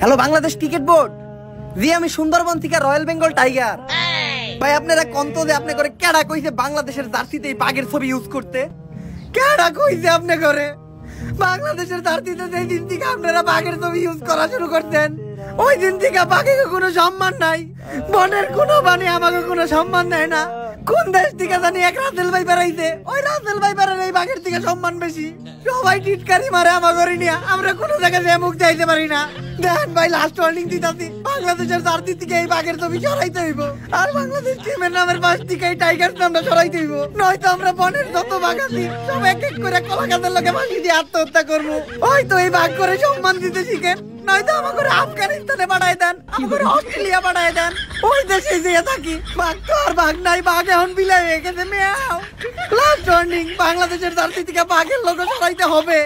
Hello Bangladesh cricket board, জি আমি সুন্দরবন থেকে royal Bengal tiger. ভাই আপনারা কন্ত যে আপনি করে কেডা কইছে বাংলাদেশের জার্সিতে এই বাঘের ছবি ইউজ করতে? কেডা কইছে আপনি করে বাংলাদেশের জার্সিতে যেই দিন থেকে আপনারা বাঘের ছবি ইউজ করা শুরু করতেন ওই দিন থেকে বাঘের কোনো সম্মান নাই, বনের কোনো বাণী আমাকে কোনো সম্মান দেয় না। কোন দেশ থেকে জানি এক রাসেল ভাই বেড়াইছে, ওই রাসেল ভাই বেড়ার এই বাঘের থেকে সম্মান বেশি। সবাই টিটকারি মারে আমাকে নিয়ে, আমরা কোনো জায়গায় যে মুখ যাইতে পারি না। দেখেন ভাই লাস্ট ওয়ার্নিং দিতাছি, বাংলাদেশের জার্সি থেকে এই বাঘের ছবি সরাইতে হইব, আর বাংলাদেশ টিমের নামের পাশ থেকে এই টাইগার নামটা সরাইতে হইব, নয়তো আমরা বনের যত বাঘ আছি সব এক এক করে কলা গাছের লোকে ফাঁসি দিয়ে আত্মহত্যা করবো। ওই তো এই বাঘ করে সম্মান দিতে শিখেন, নয়তো আমাকে আফগানিস্তানে পাঠায় দেন, আমাকে অস্ট্রেলিয়া পাঠায় দেন, ওই দেশে যেয়ে থাকি। বাঘ তো আর বাঘ নাই, বাঘ এখন বিলাই হয়ে গেছে। মেয়াও লাস্ট ওয়ার্নিং, বাংলাদেশের জার্সি থেকে বাঘের লোক সরাইতে হবে।